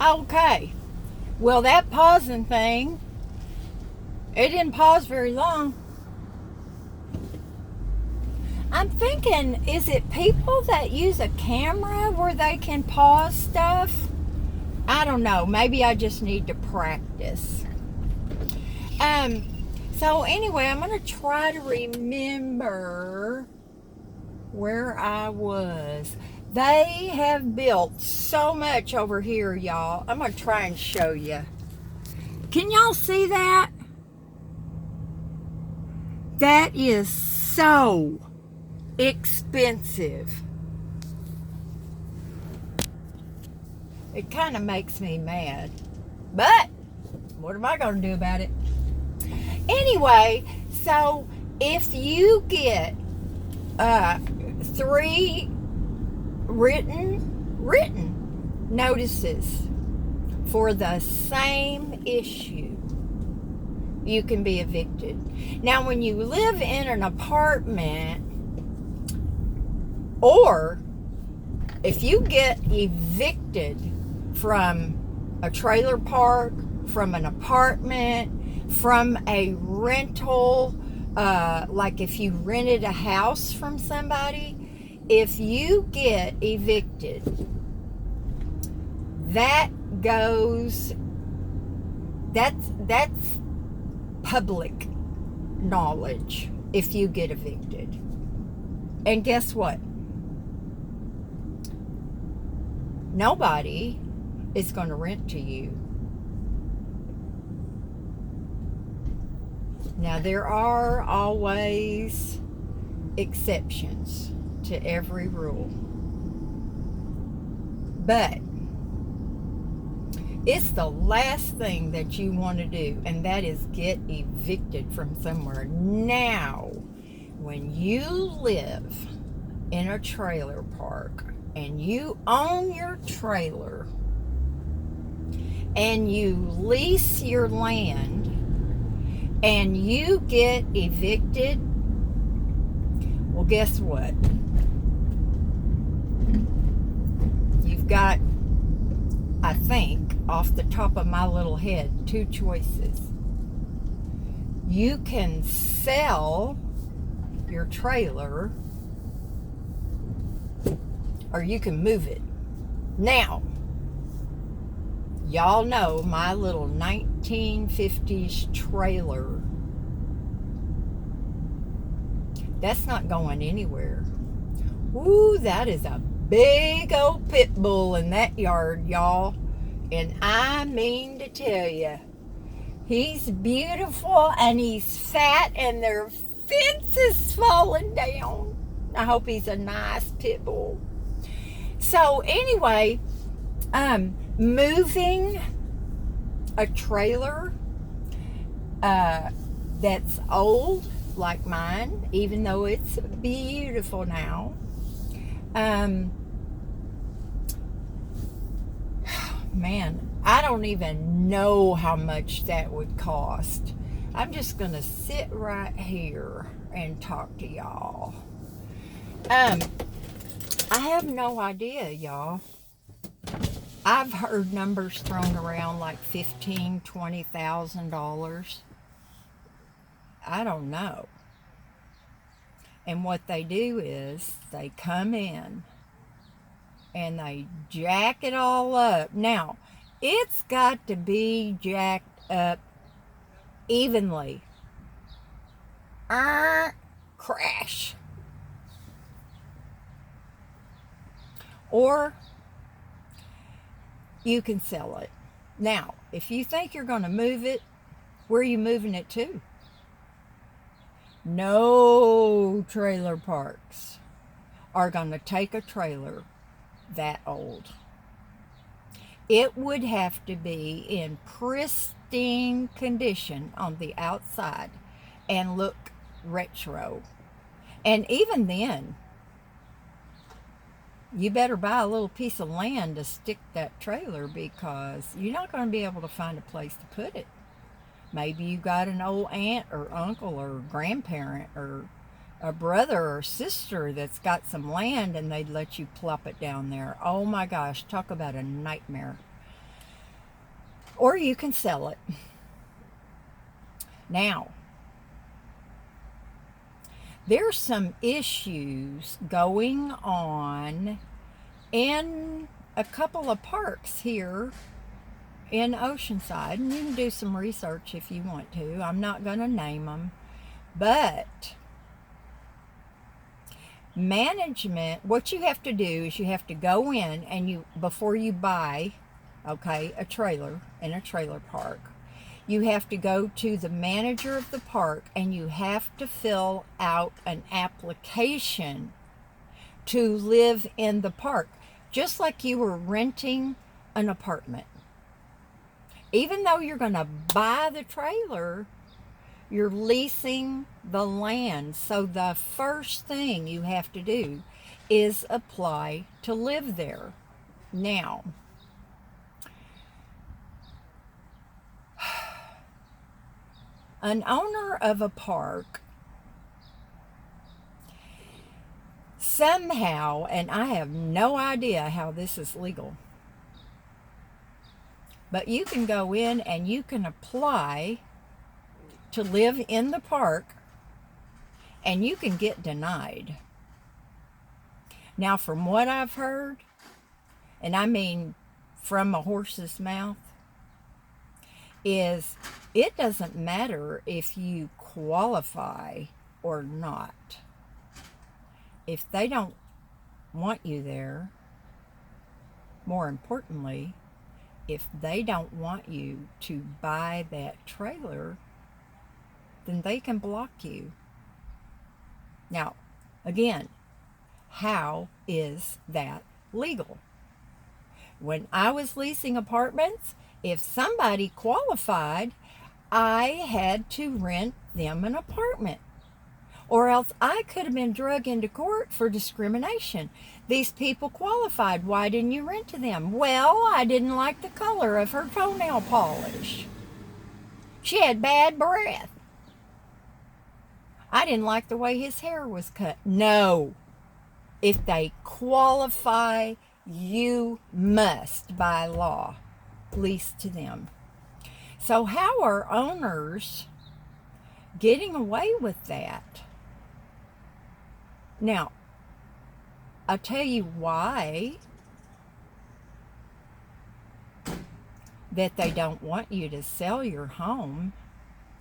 Okay. Well, that pausing thing, it didn't pause very long. I'm thinking, is it people that use a camera where they can pause stuff? I don't know. Maybe I just need to practice. Um, so anyway, I'm gonna try to remember where I was. They have built so much over here, y'all. I'm gonna try and show you. Can y'all see that? That is so expensive. It kind of makes me mad. But what am I going to do about it? Anyway, so if you get three written notices for the same issue, you can be evicted. Now, when you live in an apartment, or if you get evicted from a trailer park, from an apartment, from a rental, like if you rented a house from somebody, if you get evicted, that goes, that's public knowledge if you get evicted. And guess what? Nobody is going to rent to you. Now, there are always exceptions to every rule, but it's the last thing that you want to do, and that is get evicted from somewhere. Now, when you live in a trailer park and you own your trailer and you lease your land and you get evicted, well, guess what? You've got, I think, off the top of my little head, two choices. You can sell your trailer, or you can move it. Now, y'all know my little 1950s trailer. That's not going anywhere. Ooh, that is a big old pit bull in that yard, y'all. And I mean to tell you, he's beautiful and he's fat and their fence is falling down. I hope he's a nice pit bull. So anyway, moving a trailer that's old like mine, even though it's beautiful now, man, I don't even know how much that would cost. I'm just gonna sit right here and talk to y'all. I have no idea, y'all. I've heard numbers thrown around like $15,000-$20,000. I don't know. And what they do is they come in and they jack it all up. Now, it's got to be jacked up evenly. Crash. Or you can sell it. Now, if you think you're going to move it, where are you moving it to? No trailer parks are going to take a trailer that old. It would have to be in pristine condition on the outside and look retro. And even then, you better buy a little piece of land to stick that trailer, because you're not going to be able to find a place to put it. Maybe you got an old aunt or uncle or grandparent or a brother or sister that's got some land and they'd let you plop it down there. Oh my gosh, talk about a nightmare. or you can sell it. Now, there's some issues going on in a couple of parks here in Oceanside, and you can do some research if you want to. I'm not going to name them, but management, what you have to do is you have to go in and before you buy, okay, a trailer in a trailer park, you have to go to the manager of the park and you have to fill out an application to live in the park, just like you were renting an apartment. Even though you're going to buy the trailer, you're leasing the land. So the first thing you have to do is apply to live there. Now, an owner of a park somehow, and I have no idea how this is legal, but you can go in and you can apply to live in the park and you can get denied. Now, from what I've heard, and I mean from a horse's mouth, is it doesn't matter if you qualify or not. If they don't want you there, more importantly, if they don't want you to buy that trailer, then they can block you. Now, again, how is that legal? When I was leasing apartments, if somebody qualified, I had to rent them an apartment, or else I could have been dragged into court for discrimination. These people qualified. Why didn't you rent to them? Well, I didn't like the color of her toenail polish. She had bad breath. I didn't like the way his hair was cut. No. If they qualify, you must, by law, lease to them. So how are owners getting away with that? Now, I'll tell you why that they don't want you to sell your home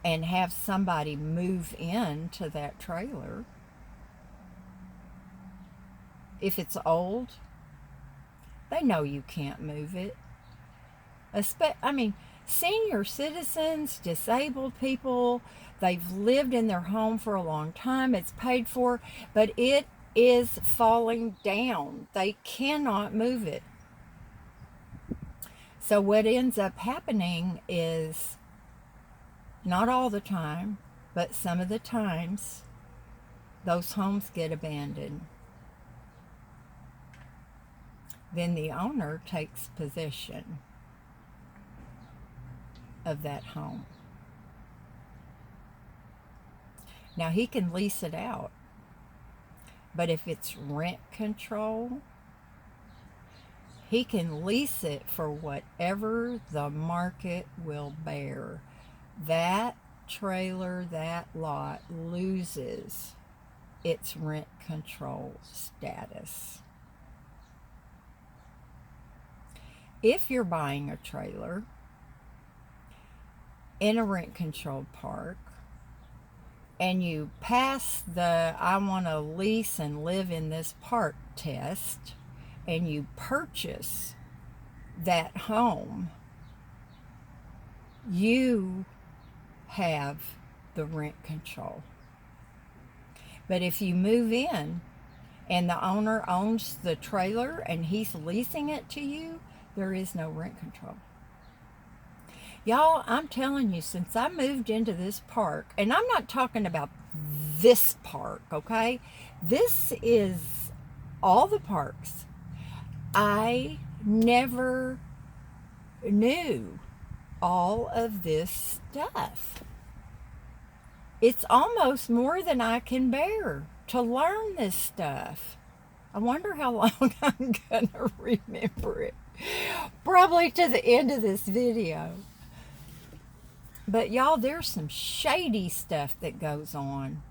and have somebody move into that trailer. If it's old, they know you can't move it. Senior citizens, disabled people, they've lived in their home for a long time. It's paid for, but it is falling down. They cannot move it. So what ends up happening is, not all the time, but some of the times, those homes get abandoned. Then the owner takes possession of that home. Now, he can lease it out, but if it's rent control, he can lease it for whatever the market will bear. That trailer, that lot loses its rent control status. If you're buying a trailer in a rent-controlled park and you pass the I want to lease and live in this park test and you purchase that home, you have the rent control. But if you move in and the owner owns the trailer and he's leasing it to you, there is no rent control. Y'all, I'm telling you, since I moved into this park, and I'm not talking about this park, okay? This is all the parks. I never knew all of this stuff. It's almost more than I can bear to learn this stuff. I wonder how long I'm going to remember it. Probably to the end of this video. But y'all, there's some shady stuff that goes on.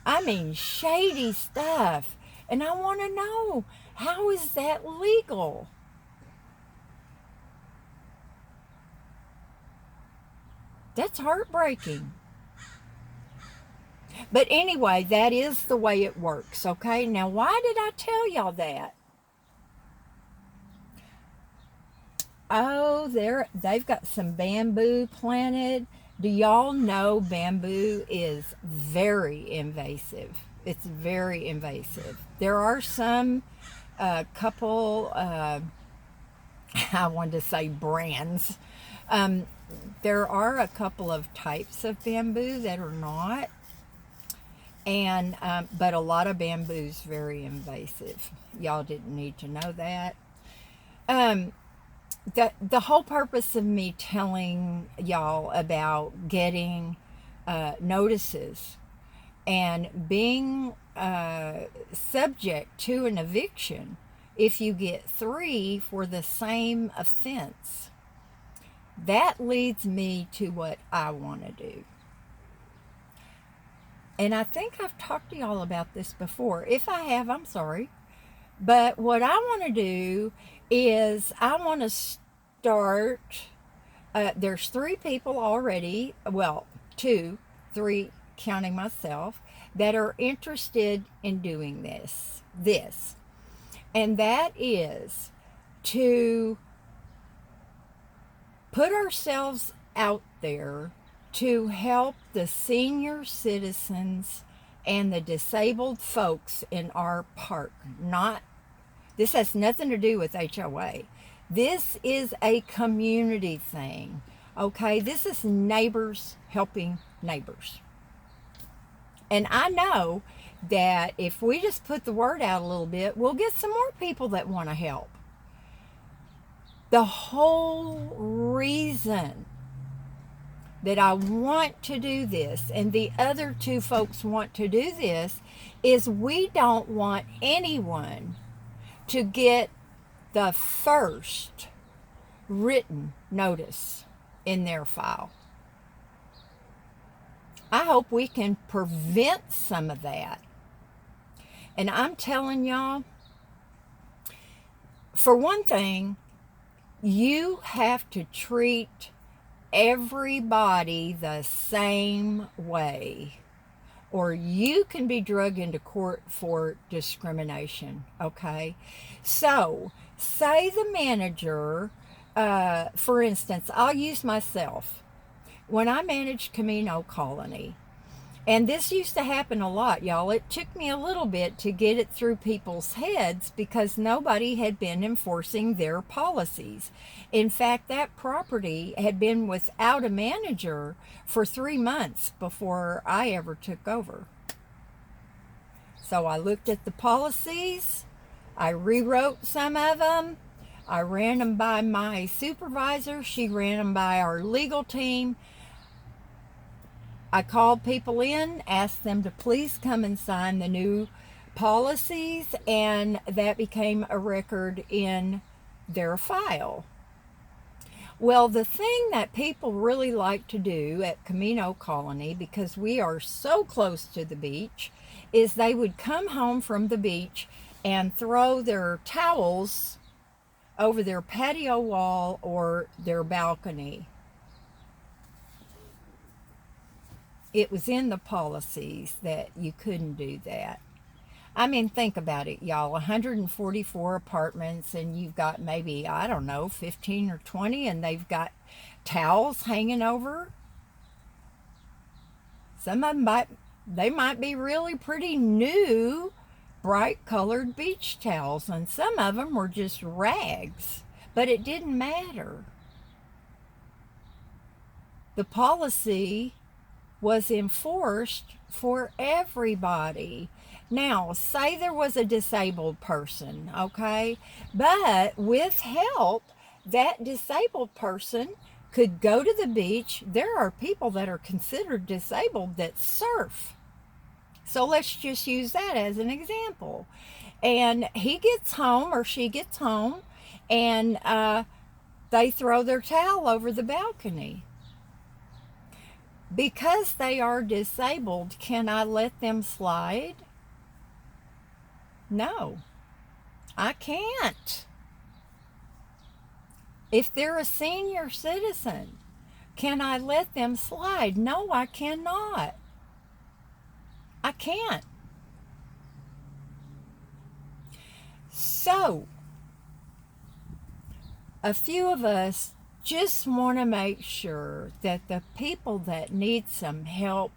I mean, shady stuff. And I want to know, how is that legal? That's heartbreaking. But anyway, that is the way it works, okay? Now, why did I tell y'all that? Oh, they've got some bamboo planted. Do y'all know bamboo is very invasive? It's very invasive. There are some couple, I wanted to say brands. There are a couple of types of bamboo that are not. And but a lot of bamboo is very invasive. Y'all didn't need to know that. The whole purpose of me telling y'all about getting notices and being subject to an eviction if you get 3 for the same offense, that leads me to what I want to do. And I think I've talked to y'all about this before. If I have, I'm sorry. But what I want to do is I want to start, there's 3 people already, well, 2, 3, counting myself, that are interested in doing this. And that is to put ourselves out there to help the senior citizens and the disabled folks in our park. This has nothing to do with HOA. This is a community thing, okay? This is neighbors helping neighbors. And I know that if we just put the word out a little bit, we'll get some more people that want to help. The whole reason that I want to do this, and the other 2 folks want to do this, is we don't want anyone to get the first written notice in their file. I hope we can prevent some of that. And I'm telling y'all, for one thing, you have to treat everybody the same way, or you can be dragged into court for discrimination, okay? So, say the manager, for instance, I'll use myself. When I managed Camino Colony, and this used to happen a lot, y'all. It took me a little bit to get it through people's heads because nobody had been enforcing their policies. In fact, that property had been without a manager for 3 months before I ever took over. So I looked at the policies, I rewrote some of them, I ran them by my supervisor, she ran them by our legal team. I called people in, asked them to please come and sign the new policies, and that became a record in their file. Well, the thing that people really like to do at Camino Colony, because we are so close to the beach, is they would come home from the beach and throw their towels over their patio wall or their balcony. It was in the policies that you couldn't do that. I mean, think about it, y'all. 144 apartments, and you've got maybe, I don't know, 15 or 20, and they've got towels hanging over. Some of them might be really pretty new, bright colored beach towels, and some of them were just rags. But it didn't matter. The policy was enforced for everybody. Now, say there was a disabled person, okay? But with help, that disabled person could go to the beach. There are people that are considered disabled that surf. So let's just use that as an example. And he gets home or she gets home, and they throw their towel over the balcony. Because they are disabled, can I let them slide? No, I can't. If they're a senior citizen, can I let them slide? No, I cannot. I can't. So, a few of us just want to make sure that the people that need some help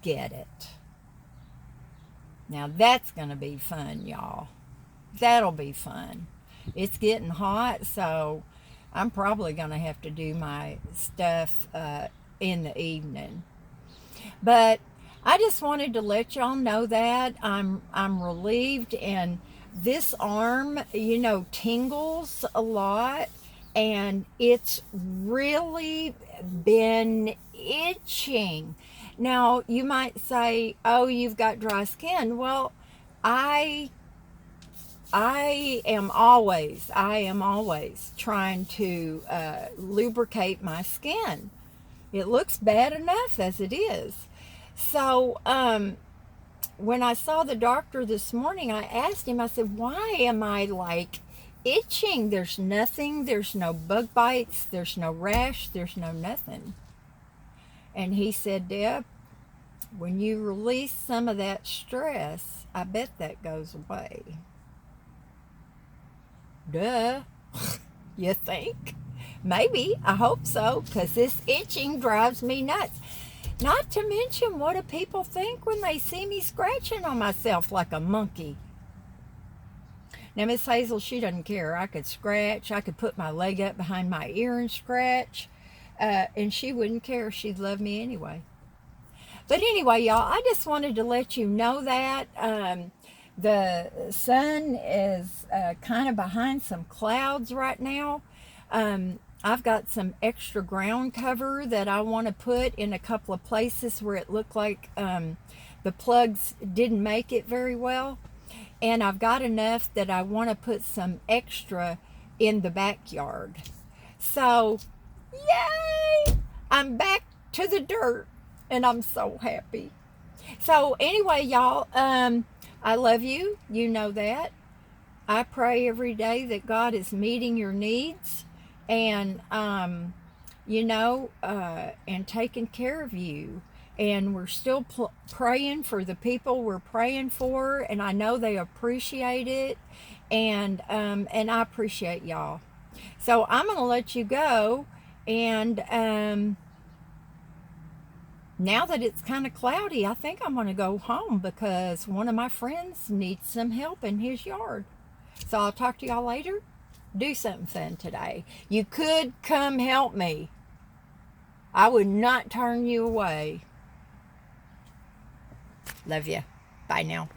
get it. Now, that's going to be fun, y'all. That'll be fun. It's getting hot, so I'm probably going to have to do my stuff in the evening. But I just wanted to let y'all know that I'm relieved, and this arm, tingles a lot, and it's really been itching. Now, you might say, "Oh, you've got dry skin." Well, I am always trying to lubricate my skin. It looks bad enough as it is. So, when I saw the doctor this morning, I asked him, I said, "Why am I like itching? There's nothing, there's no bug bites, there's no rash, there's no nothing." And he said, "Deb, when you release some of that stress, I bet that goes away." Duh. You think? Maybe. I hope so, because this itching drives me nuts. Not to mention, what do people think when they see me scratching on myself like a monkey? Now, Miss Hazel, she doesn't care. I could scratch. I could put my leg up behind my ear and scratch. And she wouldn't care. She'd love me anyway. But anyway, y'all, I just wanted to let you know that. The sun is kind of behind some clouds right now. I've got some extra ground cover that I want to put in a couple of places where it looked like the plugs didn't make it very well. And I've got enough that I want to put some extra in the backyard. So, yay! I'm back to the dirt, and I'm so happy. So anyway, y'all, I love you. You know that. I pray every day that God is meeting your needs and, and taking care of you. And we're still praying for the people we're praying for, and I know they appreciate it, and I appreciate y'all. So I'm going to let you go, and now that it's kind of cloudy, I think I'm going to go home because one of my friends needs some help in his yard. So I'll talk to y'all later. Do something fun today. You could come help me. I would not turn you away. Love you. Bye now.